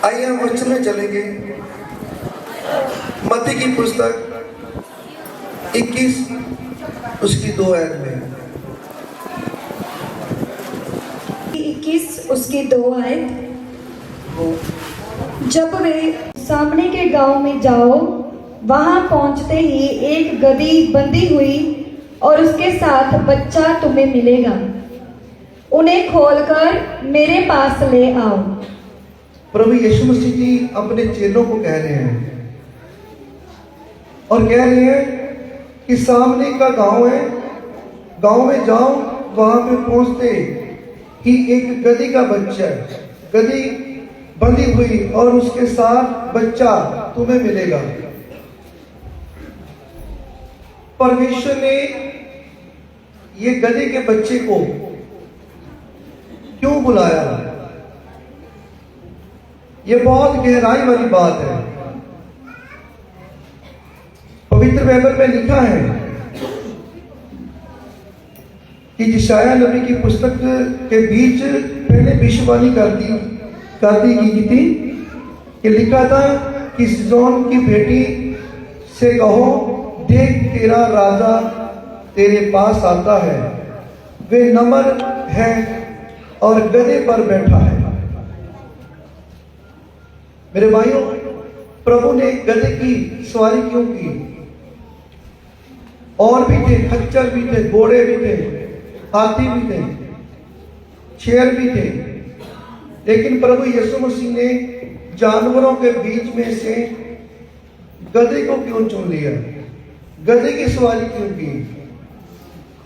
आइए हम वचन में चलेंगे। मत्ती की पुस्तक 21 उसकी 2 आयत में। 21 उसकी 2 आयत। जब वे सामने के गांव में जाओ, वहां पहुंचते ही एक गदही बंधी हुई और उसके साथ बच्चा तुम्हें मिलेगा। उन्हें खोलकर मेरे पास ले आओ। प्रभु यीशु मसीह जी अपने चेलों को कह रहे हैं और कह रहे हैं कि सामने का गांव है, गांव में जाओ, वहां पे पहुंचते ही एक गदही का बच्चा है, गदही बंधी हुई और उसके साथ बच्चा तुम्हें मिलेगा। परमेश्वर ने ये गदहे के बच्चे को क्यों बुलाया? ये बहुत गहराई वाली बात है। पवित्र बाइबल में लिखा है कि यशायाह नबी की पुस्तक के बीच पहले भविष्यवाणी कर दी गई थी कि लिखा था कि सिदोन की बेटी से कहो, देख तेरा राजा तेरे पास आता है, वे नम्र है और गधे पर बैठा है। मेरे भाइयों, प्रभु ने गधे की सवारी क्यों की? और भी थे, खच्चर भी थे, घोड़े भी थे, हाथी भी थे, शेर भी थे, लेकिन प्रभु यीशु मसीह ने जानवरों के बीच में से गधे को क्यों चुन लिया? गधे की सवारी क्यों की?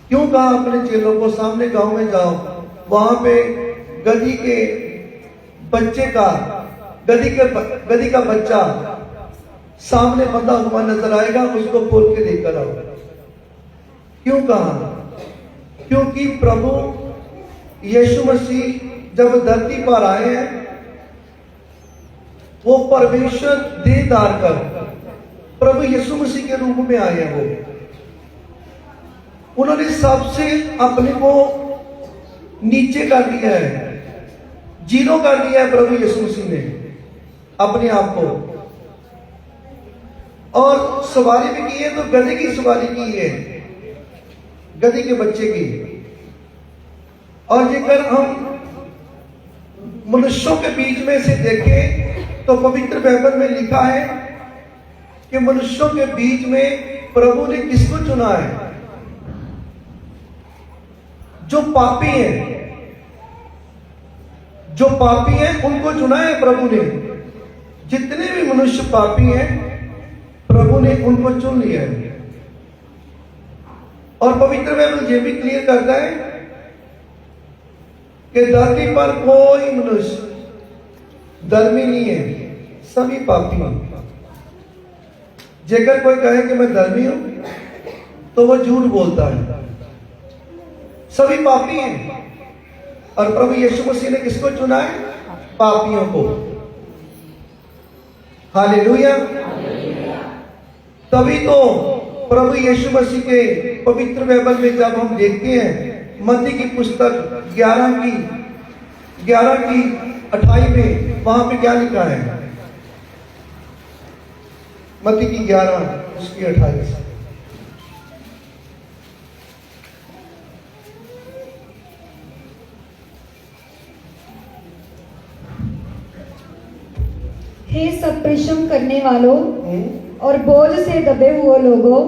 क्यों कहा अपने चेलों को सामने गांव में जाओ, वहां पे गधी के बच्चे का गधी का बच्चा सामने बंधा हुआ नजर आएगा, उसको खोल के लेकर आओ। क्यों कहा? क्योंकि प्रभु यीशु मसीह जब धरती पर आए हैं, वो परमेश्वर देह धार कर प्रभु यीशु मसीह के रूप में आए हैं। उन्होंने सबसे अपने को नीचे कर दिया है, जीरो कर दिया है प्रभु यीशु मसीह ने अपने आप को, और सवारी भी की है तो गधे की सवारी की है, गधे के बच्चे की। और जेकर हम मनुष्यों के बीच में से देखें तो पवित्र बाइबल में लिखा है कि मनुष्यों के बीच में प्रभु ने किसको चुना है? जो पापी हैं, जो पापी हैं उनको चुना है प्रभु ने। जितने भी मनुष्य पापी हैं, प्रभु ने उनको चुन लिया है। और पवित्र बाइबल ये भी क्लियर करता है कि धरती पर कोई मनुष्य धर्मी नहीं है, सभी पापी हैं। जेकर कोई कहे कि मैं धर्मी हूं तो वो झूठ बोलता है। सभी पापी हैं और प्रभु यीशु मसीह ने किसको चुना है? पापियों को। हालेलुया। तभी तो प्रभु यीशु मसीह के पवित्र बाइबल में जब हम देखते हैं, मत्ती की पुस्तक 11 की 28 में, वहां पे क्या लिखा है? मत्ती की 11 उसकी 28। हे सब परिश्रम करने वालों और बोझ से दबे हुए लोगों,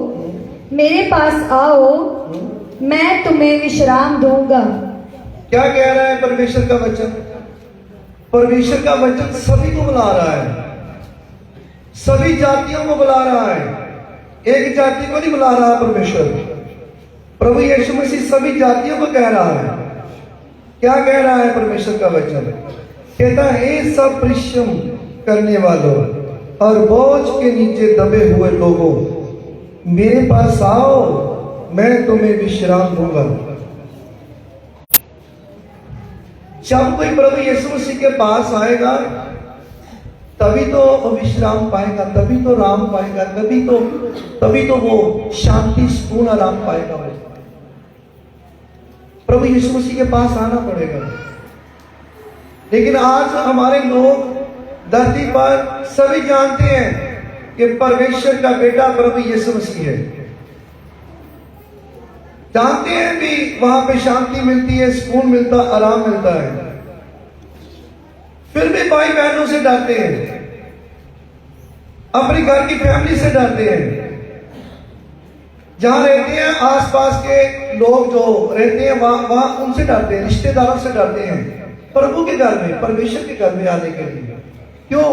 मेरे पास आओ, मैं तुम्हें विश्राम दूंगा। क्या कह रहा है परमेश्वर का वचन? परमेश्वर का वचन सभी को बुला रहा है, सभी जातियों को बुला रहा है। एक जाति को नहीं बुला रहा परमेश्वर। प्रभु यीशु मसीह सभी जातियों को कह रहा है। क्या कह रहा है परमेश्वर का वचन? कहता है, हे सब परिश्रम करने वालों और बोझ के नीचे दबे हुए लोगों, मेरे पास आओ, मैं तुम्हें विश्राम दूंगा। जब कोई प्रभु यीशु मसीह के पास आएगा तभी तो वो विश्राम पाएगा, तभी तो राम पाएगा, तभी तो वो शांति सुकून आराम पाएगा। प्रभु यीशु मसीह के पास आना पड़ेगा। लेकिन आज हमारे लोग धरती पर सभी जानते हैं कि परमेश्वर का बेटा प्रभु यीशु मसीह है। जानते हैं भी वहां पे शांति मिलती है, सुकून मिलता, आराम मिलता है। फिर भी भाई बहनों से डरते हैं, अपने घर की फैमिली से डरते हैं, जहां रहते हैं आसपास के लोग जो रहते हैं वहां उनसे डरते हैं, रिश्तेदारों से डरते हैं, प्रभु के घर में, परमेश्वर के घर में आने के लिए। क्यों?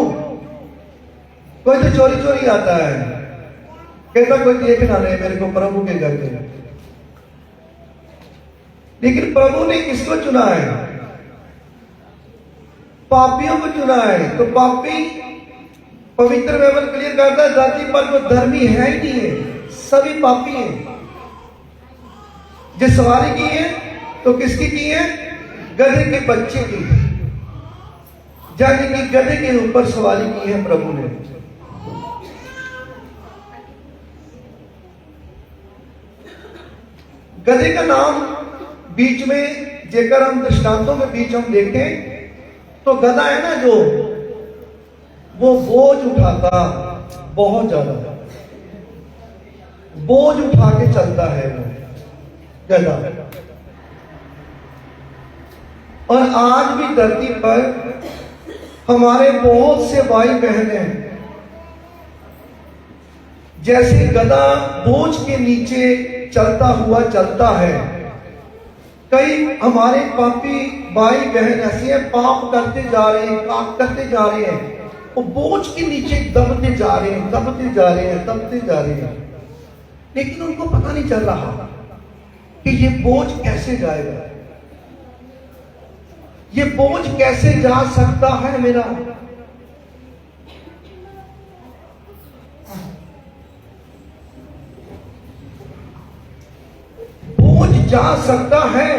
कोई तो चोरी चोरी आता है, कहता कोई देख ना ले मेरे को प्रभु के घर के। लेकिन प्रभु ने किसको चुना है? पापियों को चुना है। तो पापी, पवित्र बाइबल क्लियर करता है, धरती पर कोई धर्मी है ही नहीं है, सभी पापी हैं। जो सवारी की है तो किसकी की है? गधे के बच्चे की, यानी कि गधे के ऊपर सवारी की है प्रभु ने। गधे का नाम बीच में जेकर हम दृष्टांतों के बीच हम देखें तो गधा है ना जो, वो बोझ उठाता, बहुत ज्यादा बोझ उठा के चलता है वो गधा। और आज भी धरती पर हमारे बहुत से भाई बहन हैं, जैसे गधा बोझ के नीचे चलता हुआ चलता है। कई हमारे पापी भाई बहन ऐसे हैं, पाप करते जा रहे हैं, पाप करते जा रहे हैं, वो बोझ के नीचे दबते जा रहे हैं, दबते जा रहे हैं, दबते जा रहे हैं, लेकिन उनको पता नहीं चल रहा कि ये बोझ कैसे जाएगा, ये बोझ कैसे जा सकता है मेरा। बोझ जा सकता है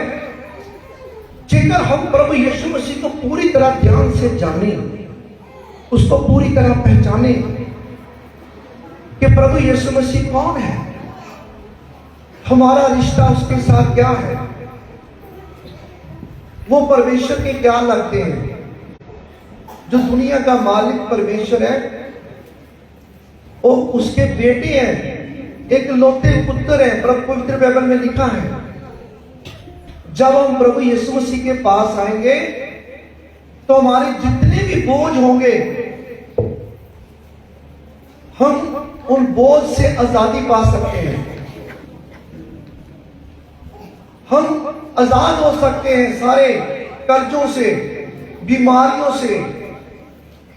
जेकर हम प्रभु यीशु मसीह को पूरी तरह ध्यान से जाने, उसको पूरी तरह पहचाने कि प्रभु यीशु मसीह कौन है, हमारा रिश्ता उसके साथ क्या है, वो परमेश्वर के क्या लगते हैं। जो दुनिया का मालिक परमेश्वर है, वो उसके बेटे हैं, एक लौते पुत्र हैं। प्रभु पवित्र बाइबल में लिखा है, जब हम प्रभु यीशु मसीह के पास आएंगे तो हमारे जितने भी बोझ होंगे, हम उन बोझ से आजादी पा सकते हैं, हम आजाद हो सकते हैं सारे कर्जों से, बीमारियों से,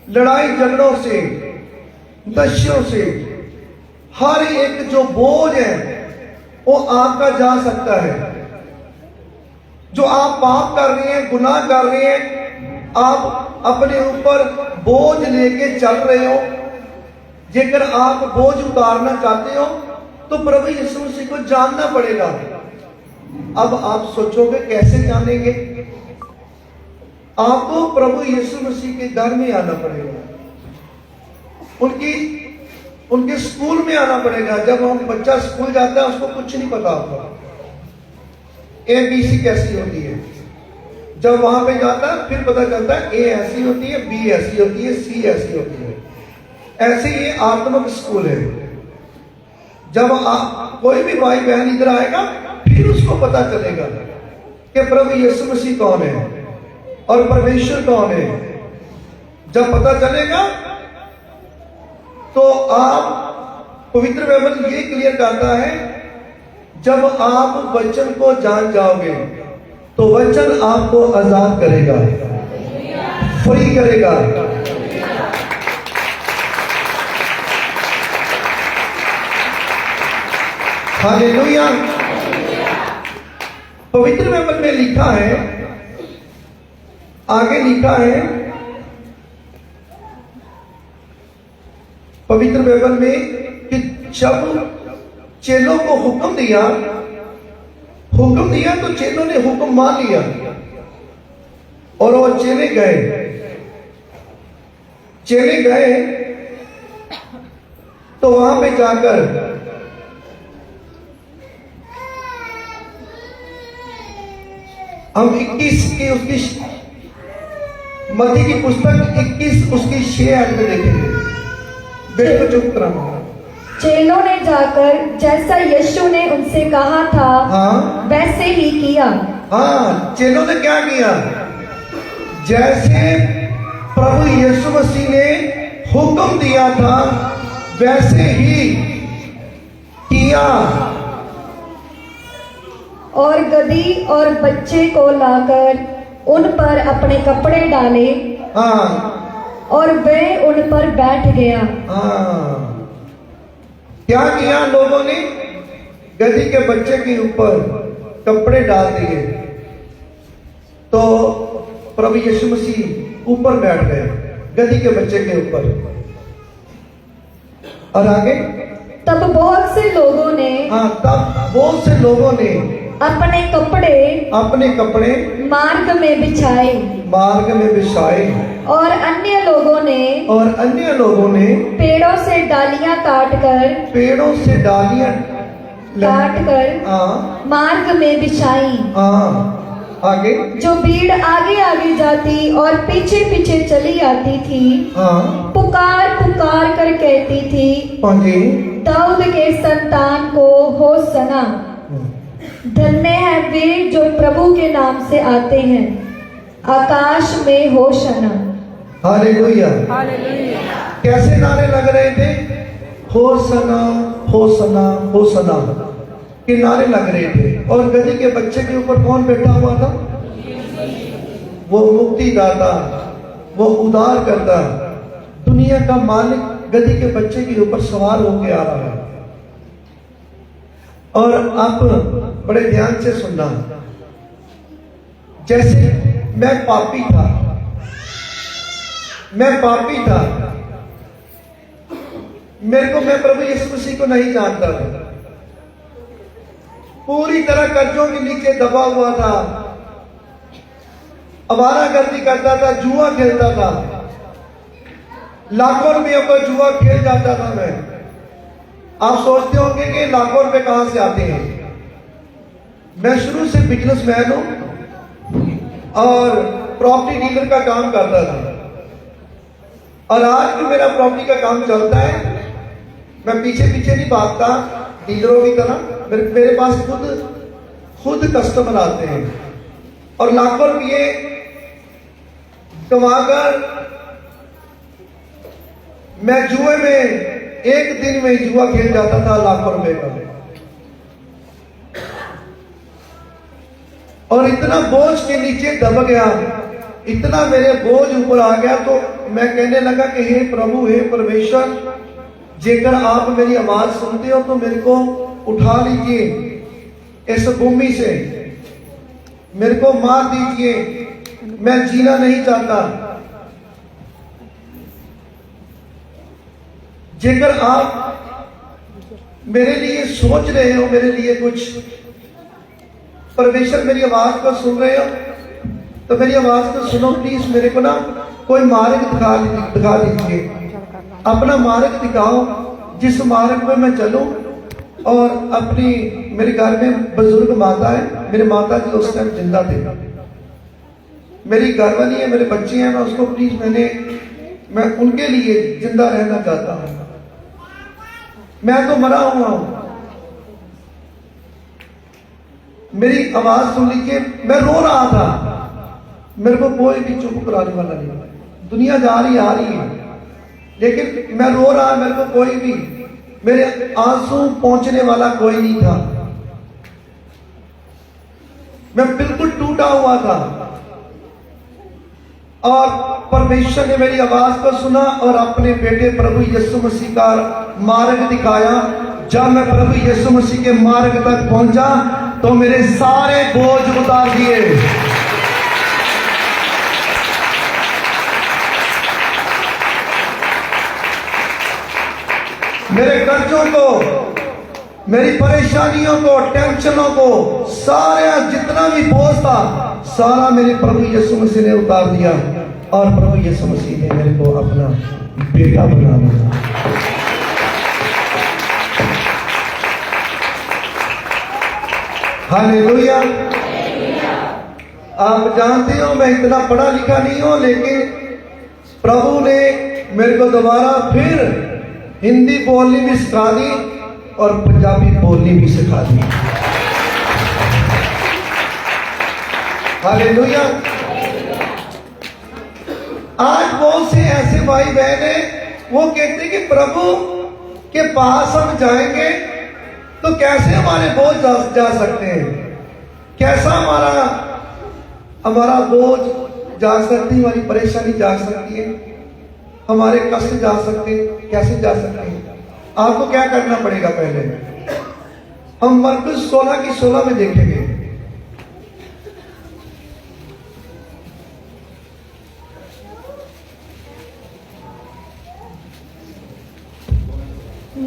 लड़ाई झगड़ों से, नशों से। हर एक जो बोझ है वो आपका जा सकता है। जो आप पाप कर रहे हैं, गुनाह कर रहे हैं, आप अपने ऊपर बोझ लेके चल रहे हो, जेकर आप बोझ उतारना चाहते हो तो प्रभु यीशु मसीह को जानना पड़ेगा। अब आप सोचोगे कैसे जानेंगे? आपको प्रभु यीशु मसीह के घर में आना पड़ेगा, उनके स्कूल में आना पड़ेगा। जब हम बच्चा स्कूल जाता है उसको कुछ नहीं पता होता, ABC कैसी होती है। जब वहां पे जाता है फिर पता चलता है A ऐसी होती है, B ऐसी होती है, C ऐसी होती है। ऐसे ये आत्मिक स्कूल है। जब कोई भी भाई बहन इधर आएगा फिर उसको पता चलेगा कि प्रभु यीशु मसीह कौन है और परमेश्वर कौन है। जब पता चलेगा तो आप, पवित्र बाइबल ये क्लियर करता है, जब आप वचन को जान जाओगे तो वचन आपको आजाद करेगा, फ्री करेगा। हालेलुया। पवित्र बाइबल में लिखा है, आगे लिखा है पवित्र बाइबल में कि जब चेलों को हुक्म दिया तो चेलों ने हुक्म मान लिया और वो चेले गए तो वहां पे जाकर हम 21 की उसकी मत्ती की पुस्तक 21 उसकी 6 अंक देखेंगे। बेटे को चुप करा। चेलों ने जाकर जैसा यीशु ने उनसे कहा था हाँ वैसे ही किया। हाँ, चेलों ने क्या किया? जैसे प्रभु यीशु मसीह ने हुक्म दिया था वैसे ही किया। और गदही और बच्चे को लाकर उन पर अपने कपड़े डाले हाँ और वह उन पर बैठ गया। हाँ, क्या किया लोगों ने? गधी के बच्चे के ऊपर कपड़े डाल दिए तो प्रभु यीशु मसीह ऊपर बैठ गए गधी के बच्चे के ऊपर। और आगे तब बहुत से लोगों ने हाँ, तब बहुत से लोगों ने अपने कपड़े मार्ग में बिछाए और अन्य लोगों ने पेड़ों से डालियां काटकर हाँ मार्ग में बिछाई। हाँ, आगे जो भीड़ आगे आगे जाती और पीछे पीछे चली आती थी हाँ पुकार पुकार कर कहती थी, आगे दाऊद के संतान को होसना। धन्य है वे जो प्रभु के नाम से आते हैं, आकाश में होशना। हालेलुया। कैसे नारे लग रहे थे? होसना होसना होसना के नारे लग रहे थे। और गधी के बच्चे के ऊपर कौन बैठा हुआ था? वो मुक्तिदाता, वो उद्धार करता, दुनिया का मालिक गधी के बच्चे के ऊपर सवार होके आ रहा है। और आप बड़े ध्यान से सुनना। जैसे मैं पापी था, मैं प्रभु यीशु मसीह को नहीं जानता था, पूरी तरह कर्जों के नीचे दबा हुआ था, आवारागर्दी करता था, जुआ खेलता था, लाखों रुपयों का जुआ खेल जाता था मैं। आप सोचते होंगे कि लाखों रुपए कहां से आते हैं? मैं शुरू से बिजनेसमैन हूं और प्रॉपर्टी डीलर का काम करता था और आज भी मेरा प्रॉपर्टी का काम चलता है। मैं पीछे पीछे नहीं भागता डीलरों की तरह। मेरे पास खुद कस्टमर आते हैं और लाखों रुपये कमाकर मैं जुए में एक दिन में जुआ खेल जाता था लाखों रुपए का। और इतना बोझ के नीचे दब गया, इतना मेरे बोझ ऊपर आ गया तो मैं कहने लगा कि हे प्रभु, हे परमेश्वर, जेकर आप मेरी आवाज सुनते हो तो मेरे को उठा लीजिए इस भूमि से, मेरे को मार दीजिए, मैं जीना नहीं चाहता। जेकर आप मेरे लिए सोच रहे हो, मेरे लिए कुछ, परमेश्वर मेरी आवाज को सुन रहे हो तो मेरी आवाज को सुनो प्लीज। मेरे को ना कोई मार्ग दिखा दीजिए, अपना मार्ग दिखाओ जिस मार्ग में मैं चलूं। और अपनी, मेरे घर में बुजुर्ग माता है, मेरे माता जी उस टाइम जिंदा थे, मेरी घरवाली है, मेरे बच्चे हैं, मैं उसको प्लीज मैं उनके लिए जिंदा रहना चाहता हूं। मैं तो मरा हुआ हूं, मेरी आवाज सुन लीजिए। मैं रो रहा था, मेरे को कोई भी चुप कराने वाला नहीं। दुनिया जा रही आ रही है लेकिन मैं रो रहा, मेरे को कोई भी, मेरे आंसू पहुंचने वाला कोई नहीं था। मैं बिल्कुल टूटा हुआ था और परमेश्वर ने मेरी आवाज को सुना और अपने बेटे प्रभु यीशु मसीह का मार्ग दिखाया। जब मैं प्रभु यीशु मसीह के मार्ग तक पहुंचा तो मेरे सारे बोझ उतार दिए। मेरे कर्जों को, मेरी परेशानियों को, टेंशनों को, सारा जितना भी बोझ था सारा मेरे प्रभु यीशु मसीह ने उतार दिया और प्रभु यीशु मसीह ने मेरे को अपना बेटा बना दिया। हालेलुया। आप जानते हो मैं इतना पढ़ा लिखा नहीं हूं, लेकिन प्रभु ने मेरे को दोबारा फिर हिंदी बोलनी भी सिखा दी और पंजाबी बोलनी भी सिखा दी। हालेलुया। आज बहुत से ऐसे भाई बहन हैं, वो कहते हैं कि प्रभु के पास हम जाएंगे तो कैसे हमारे बोझ जा सकते हैं, कैसा हमारा बोझ जा सकती है, हमारी परेशानी जा सकती है, हमारे कष्ट जा सकते हैं, कैसे जा सकते हैं। आपको क्या करना पड़ेगा? पहले हम मरकुस 16 की 16 में देखेंगे।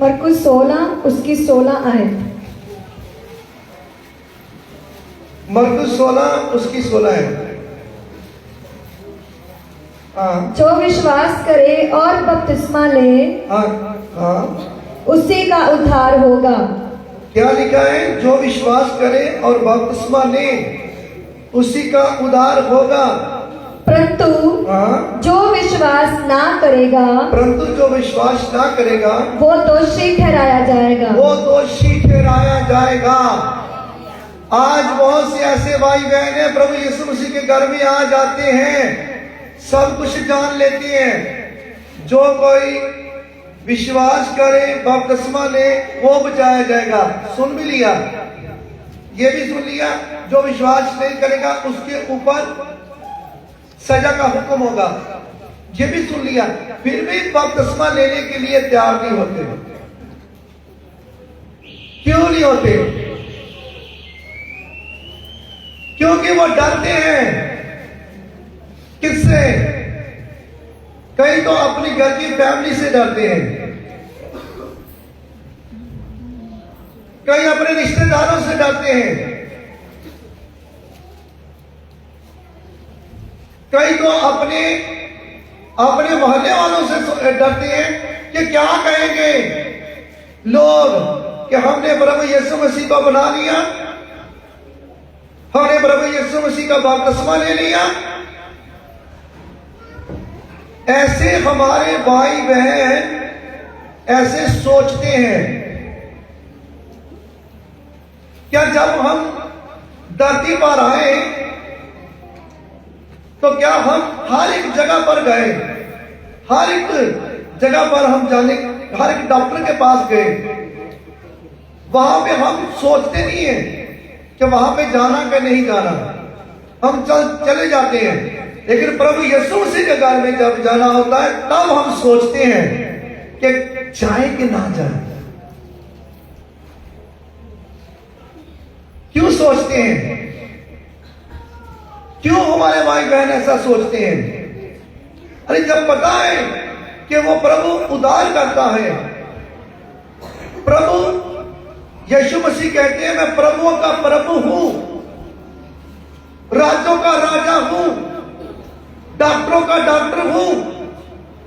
मरकुस 16 उसकी 16 आयत। मरकुस 16 उसकी 16 है। हाँ जो विश्वास करे और बपतिस्मा ले, हाँ हाँ, उसी का उद्धार होगा। क्या लिखा है? जो विश्वास करे और बपतिस्मा ले उसी का उद्धार होगा। परंतु हाँ, जो विश्वास ना करेगा, परंतु जो विश्वास ना करेगा वो दोषी ठहराया जाएगा। वो दोषी ठहराया जाएगा। आज बहुत से ऐसे भाई बहन हैं, प्रभु यीशु मसीह के घर में आ जाते हैं, सब कुछ जान लेते हैं। जो कोई विश्वास करे, बपतिस्मा ले, वो बचाया जाएगा। सुन भी लिया, ये भी सुन लिया, जो विश्वास नहीं करेगा उसके ऊपर सजा का हुक्म होगा। ये भी सुन लिया, फिर भी बपतिस्मा लेने के लिए तैयार नहीं होते। क्यों नहीं होते? क्योंकि वो डरते हैं। किससे? कई तो अपनी घर की फैमिली से डरते हैं, कई अपने रिश्तेदारों से डरते हैं, कई तो अपने मोहल्ले वालों से डरते हैं कि क्या कहेंगे लोग कि हमने प्रभु यीशु मसीह को बना लिया, हमने प्रभु यीशु मसीह का बपतिस्मा ले लिया। ऐसे हमारे भाई बहन ऐसे सोचते हैं। क्या जब हम धरती पर आए तो क्या हम हर एक जगह पर गए, हर एक जगह पर हम जाने, हर एक डॉक्टर के पास गए, वहां पे हम सोचते नहीं है कि वहां पे जाना कि नहीं जाना, हम चले जाते हैं। लेकिन प्रभु यीशु मसीह के घर में जब जाना होता है तब हम सोचते हैं कि जाए कि ना जाए। क्यों सोचते हैं? क्यों हमारे भाई बहन ऐसा सोचते हैं? अरे जब पता है कि वो प्रभु उद्धार करता है। प्रभु यीशु मसीह कहते हैं मैं प्रभुओं का प्रभु हूं, राजों का राजा हूं, डॉक्टरों का डॉक्टर हूं।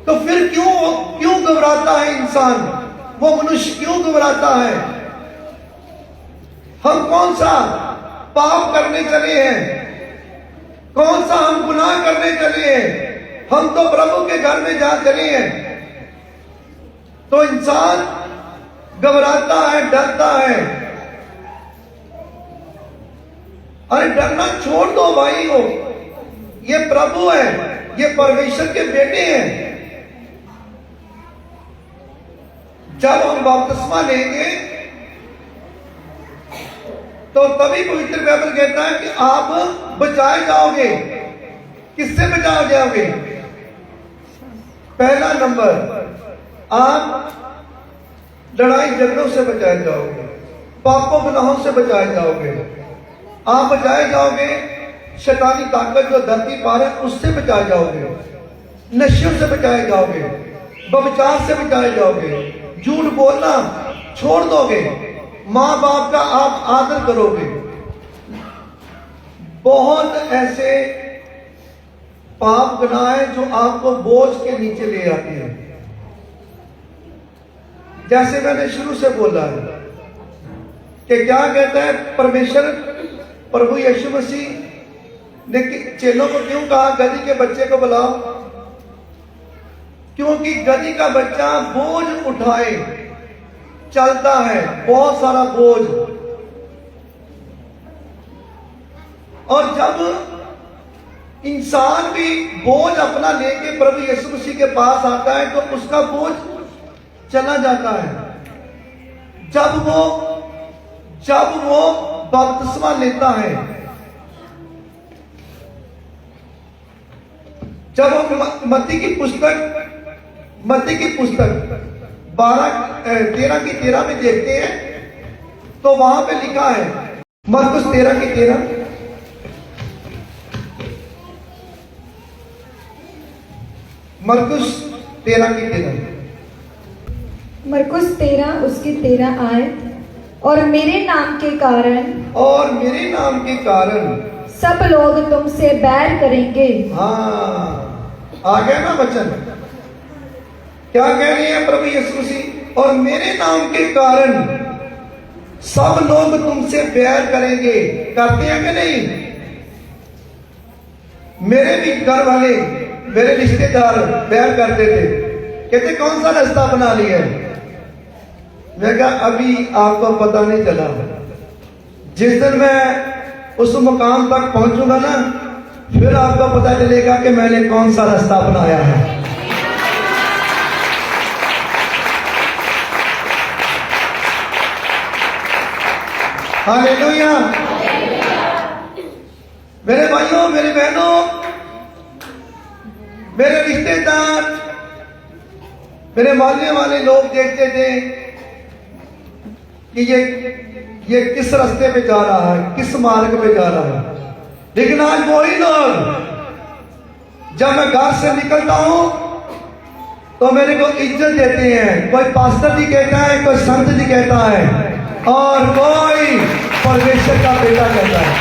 तो फिर क्यों घबराता है इंसान? वो मनुष्य क्यों घबराता है? हम कौन सा पाप करने चले हैं? कौन सा हम गुनाह करने चले हैं? हम तो प्रभु के घर में जा चले हैं। तो इंसान घबराता है, डरता है। अरे डरना छोड़ दो भाई हो, ये प्रभु है, ये परमेश्वर के बेटे हैं। जब हम बपतिस्मा लेंगे तो तभी पवित्र बाइबल कहता है कि आप बचाए जाओगे। किससे बचाए जाओगे? पहला नंबर, आप लड़ाई झगड़ों से बचाए जाओगे, पापों गुनाहों से बचाए जाओगे, आप बचाए जाओगे शैतानी ताकत जो धरती पार है उससे बचाए जाओगे, नशों से बचाए जाओगे, व्यभिचार से बचाए जाओगे, झूठ बोलना छोड़ दोगे, माँ बाप का आप आदर करोगे। बहुत ऐसे पाप गुनाह है जो आपको बोझ के नीचे ले आते हैं। जैसे मैंने शुरू से बोला है कि क्या कहता है परमेश्वर, प्रभु यीशु मसीह लेकिन चेलों को क्यों कहा गधी के बच्चे को बुलाओ? क्योंकि गधी का बच्चा बोझ उठाए चलता है, बहुत सारा बोझ। और जब इंसान भी बोझ अपना लेके प्रभु यीशु मसीह के पास आता है तो उसका बोझ चला जाता है। जब वो बपतिस्मा लेता है, जब वो मत्ती की पुस्तक 13 में देखते हैं तो वहां पे लिखा है, मरकुस 13 मरकुस 13 मरकुस 13 उसकी 13 आयत। और मेरे नाम के कारण सब लोग तुमसे बैर करेंगे। हाँ, आ गया ना वचन। क्या कह रहे हैं प्रभु यीशु मसीह? और मेरे नाम के कारण सब लोग तुमसे बैर करेंगे। करते हैं कि नहीं? मेरे भी घर वाले, मेरे रिश्तेदार बैर करते थे, कहते कौन सा रास्ता बना लिया है? मैं कहा अभी आपको पता नहीं चला, जिस दिन मैं उस मुकाम तक पहुंचूंगा ना, फिर आपको पता चलेगा कि मैंने कौन सा रास्ता अपनाया है। हालेलुया। मेरे भाइयों, मेरे बहनों, मेरे रिश्तेदार, मेरे मोहल्ले वाले लोग देखते थे कि ये किस रास्ते पे जा रहा है, किस मार्ग पे जा रहा है। लेकिन आज वही लोग, जब मैं घर से निकलता हूं तो मेरे को इज्जत देते हैं। कोई पास्टर जी कहता है, कोई संत जी कहता है, और कोई परमेश्वर का बेटा कहता है।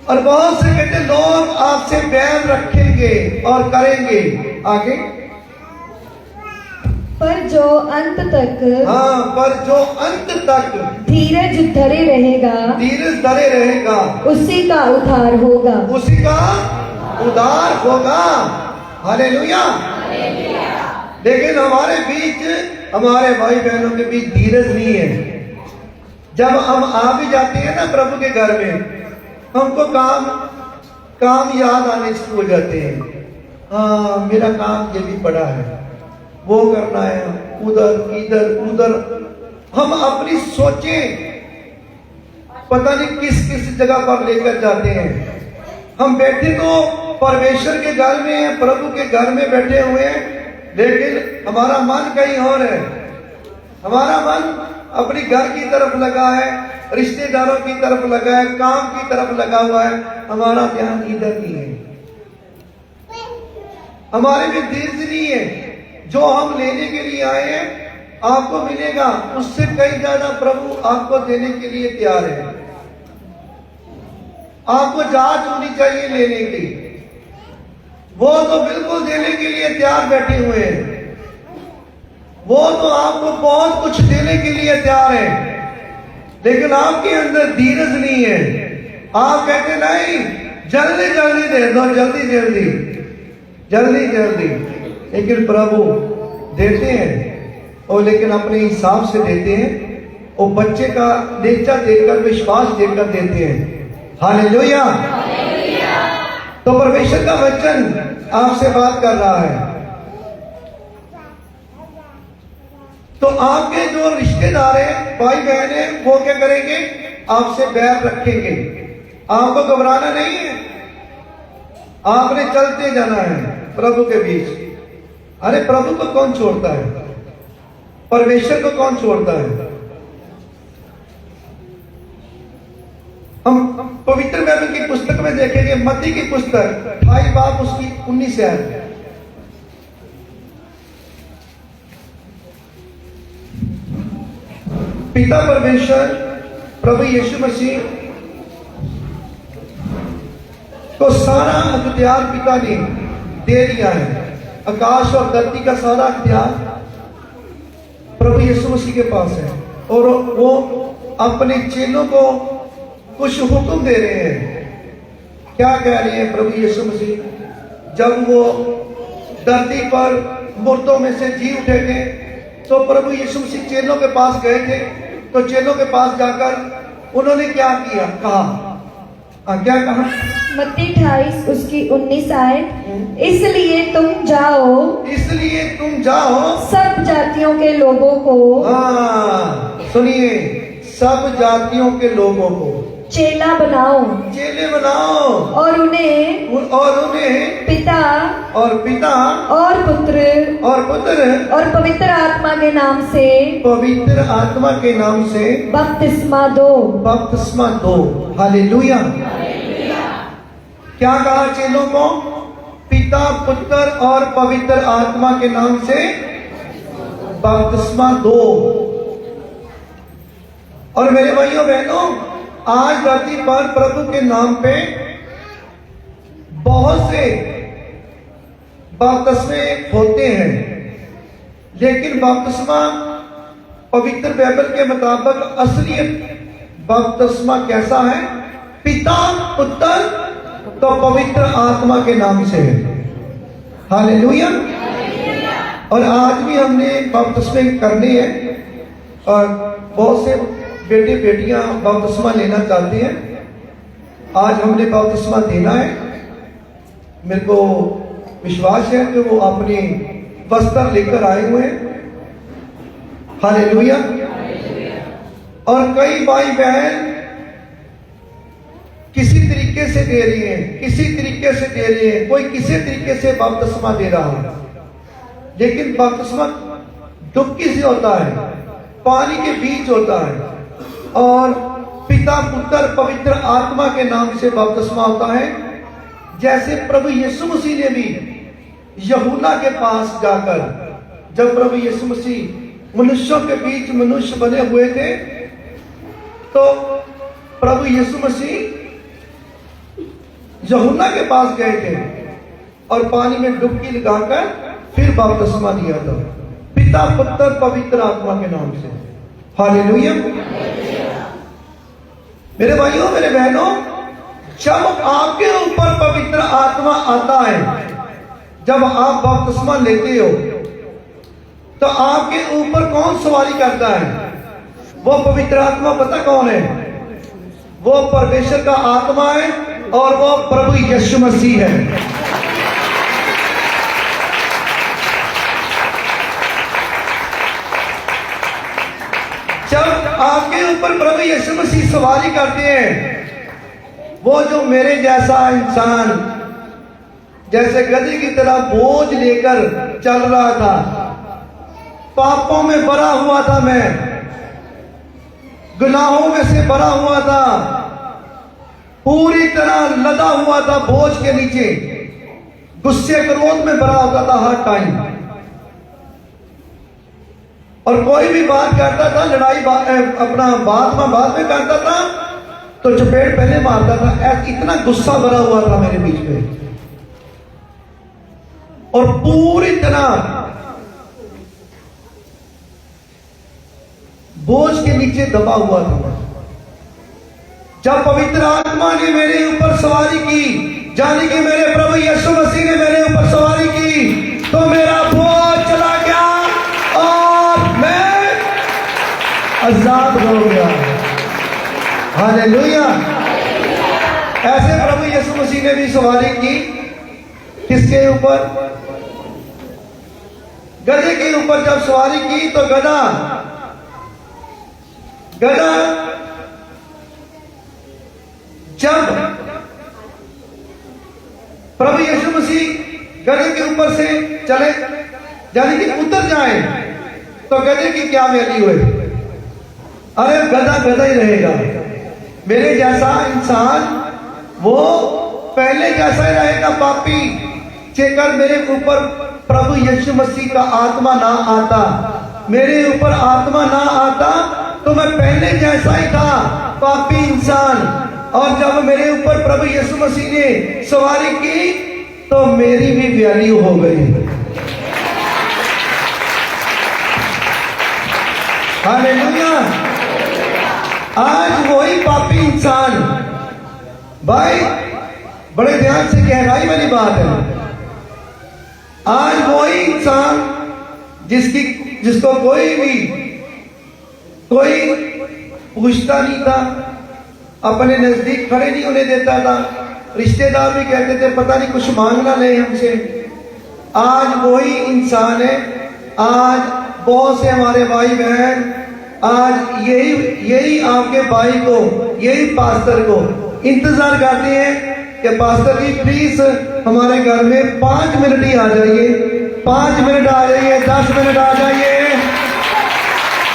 और बहुत से कहते लोग आपसे बैर रखेंगे और करेंगे। आगे, पर जो अंत तक धीरज धरे रहेगा उसी का उद्धार होगा। हालेलुया। लेकिन हमारे बीच, हमारे भाई बहनों के बीच धीरज नहीं है। जब हम आ भी जाते हैं ना प्रभु के घर में, हमको काम याद आने शुरू हो जाते हैं। हाँ, मेरा काम ये भी पड़ा है, वो करना है, उधर। हम अपनी सोचें पता नहीं किस जगह पर लेकर जाते हैं। हम बैठे तो परमेश्वर के घर में हैं, प्रभु के घर में बैठे हुए हैं, लेकिन हमारा मन कहीं और है। हमारा मन अपनी घर की तरफ लगा है, रिश्तेदारों की तरफ लगा है, काम की तरफ लगा हुआ है। हमारा ध्यान इधर नहीं है। हमारे में धीरज नहीं है। जो हम लेने के लिए आए हैं आपको मिलेगा, उससे कहीं ज्यादा प्रभु आपको देने के लिए तैयार है। आपको जांच होनी चाहिए लेने की। वो तो बिल्कुल देने के लिए तैयार बैठे हुए हैं। वो तो आपको बहुत कुछ देने के लिए तैयार है, लेकिन आपके अंदर धीरज नहीं है। आप कहते नहीं, जल्दी दे दो, जल्दी। लेकिन प्रभु देते हैं, और लेकिन अपने हिसाब से देते हैं। और बच्चे का नेचर देखकर, विश्वास देखकर देते हैं। हालेलुया। तो परमेश्वर का वचन आपसे बात कर रहा है। तो आपके जो रिश्तेदार हैं, भाई बहन हैं, वो क्या करेंगे? आपसे बैर रखेंगे। आपको घबराना नहीं है, आपने चलते जाना है प्रभु के बीच। अरे प्रभु को कौन छोड़ता है? परमेश्वर को कौन छोड़ता है? हम पवित्र बाइबल की पुस्तक में देखेंगे, मत्ती की पुस्तक 28 बाब उसकी 19 है। पिता परमेश्वर, प्रभु यीशु मसीह को सारा अख्तियार पिता ने दे दिया है। आकाश और धरती का सारा अख्तियार प्रभु यीशु मसीह के पास है। और वो अपने चेलों को कुछ हुक्म दे रहे हैं। क्या कह रहे हैं प्रभु यीशु मसीह? जब वो धरती पर मुर्दों में से जी उठे थे तो प्रभु यीशु मसीह चेलों के पास गए थे। तो चेलों के पास जाकर उन्होंने क्या किया, कहा, क्या कहा? मत्ती 28 उसकी 19 आयत, इसलिए तुम जाओ सब जातियों के लोगों को, सुनिए, सब जातियों के लोगों को चेले बनाओ और उन्हें पिता और पुत्र और पवित्र आत्मा के नाम से बपतिस्मा दो। हालेलुया। क्या कहा चेलों को? पिता, पुत्र और पवित्र आत्मा के नाम से बपतिस्मा दो। और मेरे भाइयों बहनों, आज धरती पर प्रभु के नाम पे बहुत से बपतिस्मे होते हैं, लेकिन बपतिस्मा पवित्र बाइबल के मुताबिक असलियत बपतिस्मा कैसा है? पिता, पुत्र तो पवित्र आत्मा के नाम से है। हालेलुया। और आज भी हमने बपतिस्मे करने हैं और बहुत से बेटे बेटियां बपतिस्मा लेना चाहते हैं। आज हमने बपतिस्मा देना है। मेरे को विश्वास है कि वो अपने वस्त्र लेकर आए हुए हैं। हालेलुया। और कई भाई बहन किसी तरीके से दे रही हैं, कोई किसी तरीके से बपतिस्मा दे रहा है, लेकिन बपतिस्मा डुबकी से होता है, पानी के बीच होता है। और पिता, पुत्र, पवित्र आत्मा के नाम से बपतिस्मा होता है। जैसे प्रभु यीशु मसीह ने भी यूहन्ना के पास जाकर, जब प्रभु यीशु मसीह मनुष्यों के बीच मनुष्य बने हुए थे, तो प्रभु यीशु मसीह यूहन्ना के पास गए थे और पानी में डुबकी लगाकर फिर बपतिस्मा दिया था, पिता, पुत्र, पवित्र आत्मा के नाम से। हालेलुया। मेरे भाइयों, मेरे बहनों, जब आपके ऊपर पवित्र आत्मा आता है, जब आप बपतिस्मा लेते हो, तो आपके ऊपर कौन सवारी करता है? वो पवित्र आत्मा पता कौन है? वो परमेश्वर का आत्मा है और वो प्रभु यीशु मसीह है। जब आपके ऊपर प्रभु यीशु मसीह सवारी करते हैं, वो जो मेरे जैसा इंसान जैसे गधे की तरह बोझ लेकर चल रहा था, पापों में भरा हुआ था, मैं गुनाहों में से भरा हुआ था, पूरी तरह लदा हुआ था बोझ के नीचे, गुस्से क्रोध में भरा होता था हर टाइम। और कोई भी बात करता था, लड़ाई अपना बात में करता था तो चपेट पहले मारता था। इतना गुस्सा भरा हुआ था मेरे बीच में और पूरी तरह बोझ के नीचे दबा हुआ था। जब पवित्र आत्मा ने मेरे ऊपर सवारी की, जाने कि मेरे प्रभु यीशु मसीह ने मेरे ऊपर सवारी की, तो मेरा बोझ चला गया और मैं आजाद हो गया। हालेलुया। ऐसे प्रभु यीशु मसीह ने भी सवारी की, किसके ऊपर? गधे के ऊपर जब सवारी की तो गधा जब प्रभु यीशु मसीह गधे के ऊपर से चले, यानी कि उतर जाए, तो गधे की क्या वैल्यू है? अरे गधा गधा ही रहेगा। मेरे जैसा इंसान वो पहले जैसा ही रहेगा, पापी। जेकर मेरे ऊपर प्रभु यीशु मसीह का आत्मा ना आता, मेरे ऊपर आत्मा ना आता, तो मैं पहले जैसा ही था, पापी इंसान। और जब मेरे ऊपर प्रभु यीशु मसीह ने सवारी की तो मेरी भी वैल्यू हो गई। हालेलुया। आज वही पापी इंसान, भाई बड़े ध्यान से गहराई वाली बात है, आज वही इंसान जिसको कोई पूछता नहीं था, अपने नजदीक खड़े नहीं होने देता था, रिश्तेदार भी कहते थे पता नहीं कुछ मांगना ले हमसे, आज वही इंसान है। आज बहुत से हमारे भाई बहन आज यही आपके भाई को, यही पास्टर को इंतजार करते हैं कि पास्टर जी प्लीज हमारे घर में 5 मिनट ही आ जाइए, 5 मिनट आ जाइए, 10 मिनट आ जाइए।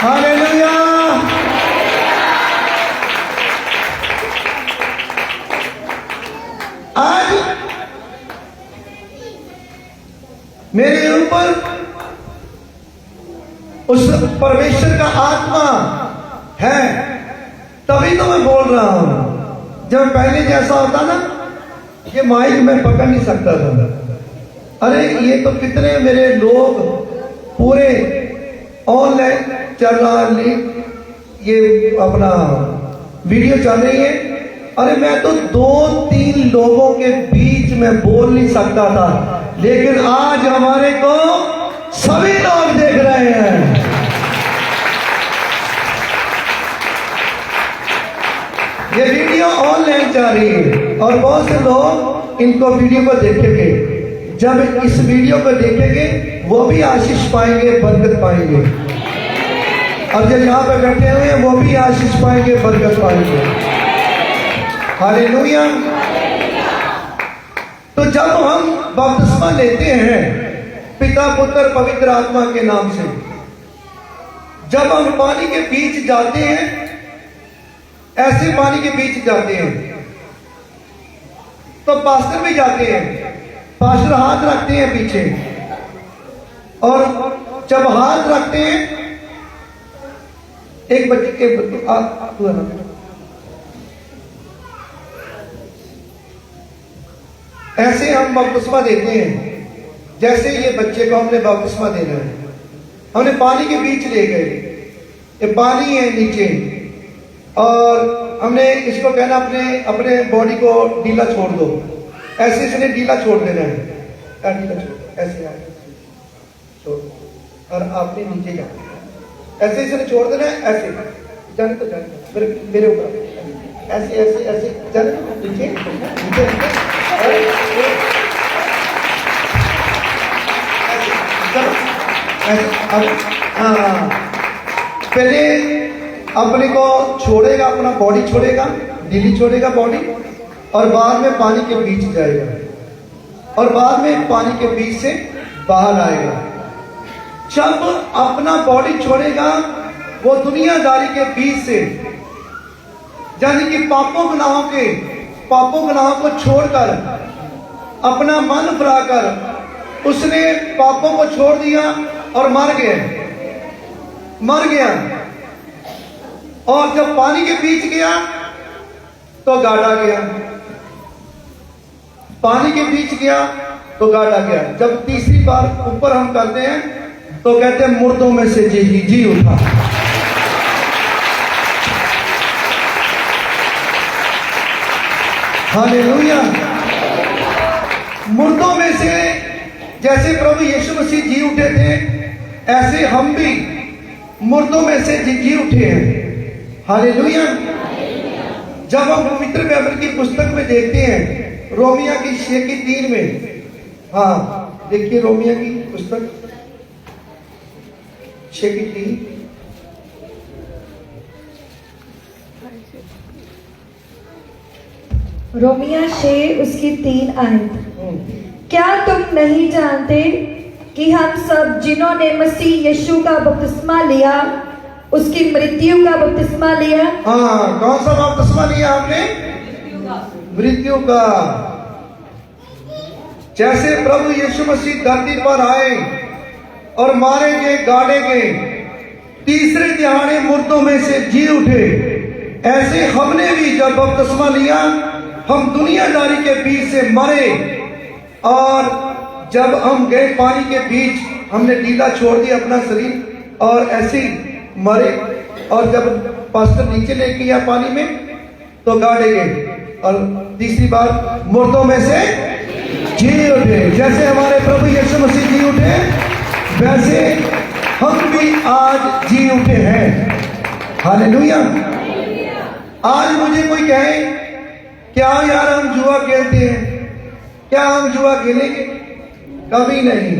हालेलुया। आज मेरे ऊपर उस परमेश्वर का आत्मा है, तभी तो मैं बोल रहा हूं। जब पहले जैसा होता ना, ये माइक मैं पकड़ नहीं सकता था। अरे ये तो कितने मेरे लोग पूरे ऑनलाइन चल रहा है, ये अपना वीडियो चल रही है। अरे मैं तो 2-3 लोगों के बीच में बोल नहीं सकता था, लेकिन आज हमारे को सभी लोग देख रहे हैं। ये वीडियो ऑनलाइन जा रही है और बहुत से लोग इनको वीडियो को देखेंगे। जब इस वीडियो को देखेंगे वो भी आशीष पाएंगे, बरकत पाएंगे। और जो यहाँ पे बैठे हुए हैं वो भी आशीष पाएंगे, बरकत पाएंगे। हालेलुया। तो जब हम बपतिस्मा लेते हैं पिता पुत्र पवित्र आत्मा के नाम से, जब हम पानी के बीच जाते हैं, ऐसे पानी के बीच जाते हैं, तो पास्टर भी जाते हैं, पास्टर हाथ रखते हैं पीछे, और जब हाथ रखते हैं एक बच्चे के ऐसे हम बपतिस्मा देते हैं। जैसे ये बच्चे को हमने बपतिस्मा देना है, हमने पानी के बीच ले गए, ये पानी है नीचे, और हमने इसको कहना अपने बॉडी को ढीला छोड़ दो। ऐसे इसने ढीला छोड़ देना है, ढीला छोड़, ऐसे छोड़, और आपने नीचे जाना, ऐसे इसने छोड़ देना है, ऐसे जाने तो जाने मेरे ऊपर, ऐसे ऐसे ऐसे जाने नीचे नीचे, पहले अपने को छोड़ेगा, अपना बॉडी छोड़ेगा, ढीली छोड़ेगा बॉडी, और बाद में पानी के बीच जाएगा, और बाद में पानी के बीच से बाहर आएगा। जब अपना बॉडी छोड़ेगा वो दुनियादारी के बीच से, यानी कि पापों गुनाहों को छोड़कर, अपना मन फिराकर उसने पापों को छोड़ दिया और मर गया। और जब पानी के बीच गया तो गाड़ा गया, पानी के बीच गया तो गाड़ा गया। जब तीसरी बार ऊपर हम करते हैं तो कहते हैं मुर्दों में से जी उठा। हालेलुया। मुर्दों में से जैसे प्रभु यीशु मसीह जी उठे थे, ऐसे हम भी मुर्दों में से जी उठे हैं। हालेलुया। जब हम पवित्र बाइबल की पुस्तक में देखते हैं, रोमिया की 6:3 में, हाँ देखिए रोमिया की पुस्तक 6:3, रोमिया 6 उसकी 3 आयत। क्या तुम नहीं जानते कि हम सब जिन्होंने मसीह यीशु का बपतिस्मा लिया, उसकी मृत्यु का बपतिस्मा लिया? हाँ, कौन सा बपतिस्मा लिया आपने? मृत्यु का। जैसे प्रभु यीशु मसीह धरती पर आए और मारे गए, गाड़े गए, तीसरे दिहाड़े मुर्दों में से जी उठे, ऐसे हमने भी जब बपतिस्मा लिया, हम दुनियादारी के बीच से मरे, और जब हम गए पानी के बीच, हमने ढीला छोड़ दिया अपना शरीर, और ऐसे मरे, और जब पास्टर नीचे लेके गया पानी में तो गाड़े गए, और तीसरी बार मुर्दों में से जी उठे। जैसे हमारे प्रभु यीशु मसीह जी उठे, वैसे हम भी आज जी उठे हैं। हालेलुया। आज मुझे कोई कहे क्या यार हम जुआ खेलते हैं, क्या हम जुआ खेलेंगे? कभी नहीं।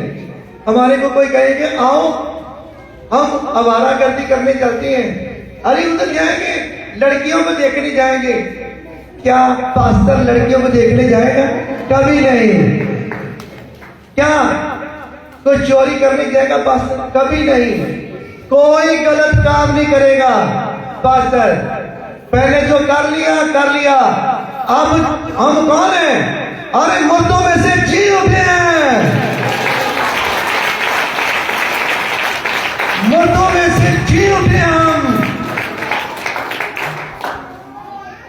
हमारे को कोई कहे कि आओ हम आवारागर्दी करने चलते हैं, अरे उधर जाएंगे, लड़कियों को देखने जाएंगे। क्या पास्टर लड़कियों को देखने जाएगा? कभी नहीं। क्या कोई चोरी करने जाएगा पास्टर? कभी नहीं। कोई गलत काम नहीं करेगा पास्टर। पहले जो कर लिया। अब हम कौन हैं? अरे मुर्दों में से जी उठे हैं, मुर्दों में से जी उठे हम,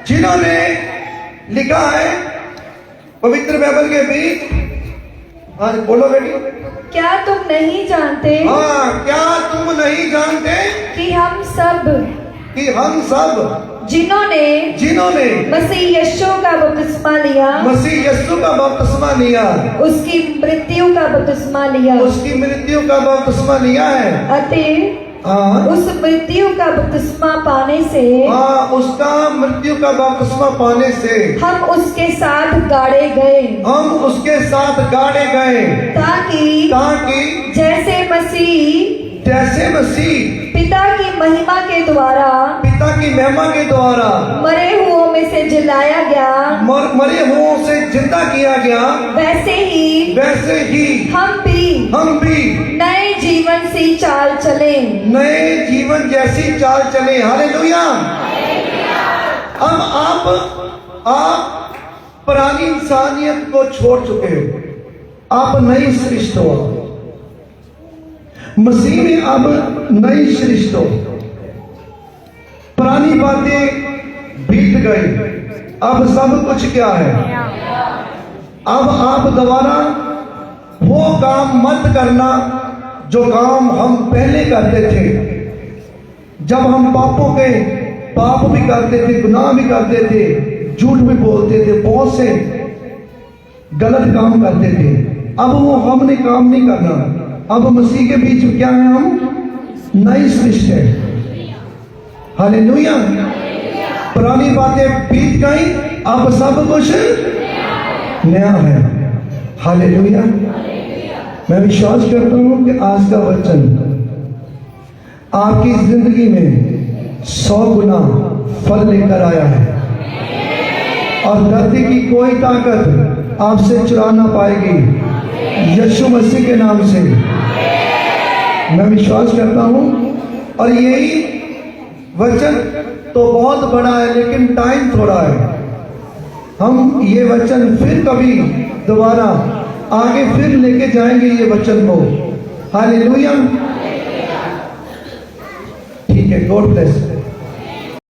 जिन्होंने लिखा है पवित्र बाइबल के बीच। हाँ बोलो बेटी। क्या तुम नहीं जानते? हाँ, क्या तुम नहीं जानते कि हम सब जिन्होंने मसीह यीशु का बपतिस्मा लिया, मसीह यीशु का बपतिस्मा लिया, उसकी मृत्यु का बपतिस्मा लिया, उसकी मृत्यु का बपतिस्मा लिया है, अतः हाँ, उस मृत्यु का बपतिस्मा पाने से, हाँ, उसका मृत्यु का बपतिस्मा पाने से हम उसके साथ गाड़े गए, ताकि जैसे मसीह पिता की महिमा के द्वारा मरे हुओं में से जिलाया गया, मरे हुओं से जिंदा किया गया, वैसे ही हम भी नए जीवन सी चाल चले, नए जीवन जैसी चाल चले। हालेलुया। अब आप पुरानी इंसानियत को छोड़ चुके हो, आप नई सृष्टि हो, मसीह में अब नई सृष्टि हो। पुरानी बातें बीत गई, अब सब कुछ क्या है? अब आप दोबारा वो काम मत करना जो काम हम पहले करते थे, जब हम पाप भी करते थे, गुनाह भी करते थे, झूठ भी बोलते थे, बहुत से गलत काम करते थे। अब वो हमने काम नहीं करना। अब मसीह के बीच में क्या है? हम नई सृष्टि है। हालेलुया। पुरानी बातें बीत गई, अब सब कुछ नया है। हालेलुया। मैं विश्वास करता हूं कि आज का वचन आपकी जिंदगी में 100 गुना फल लेकर आया है, और धरती की कोई ताकत आपसे चुरा ना पाएगी यीशु मसीह के नाम से। मैं विश्वास करता हूं, और यही वचन तो बहुत बड़ा है, लेकिन टाइम थोड़ा है। हम ये वचन फिर कभी दोबारा आगे फिर लेके जाएंगे ये वचन को। हालेलुया। ठीक है, गॉड ब्लेस।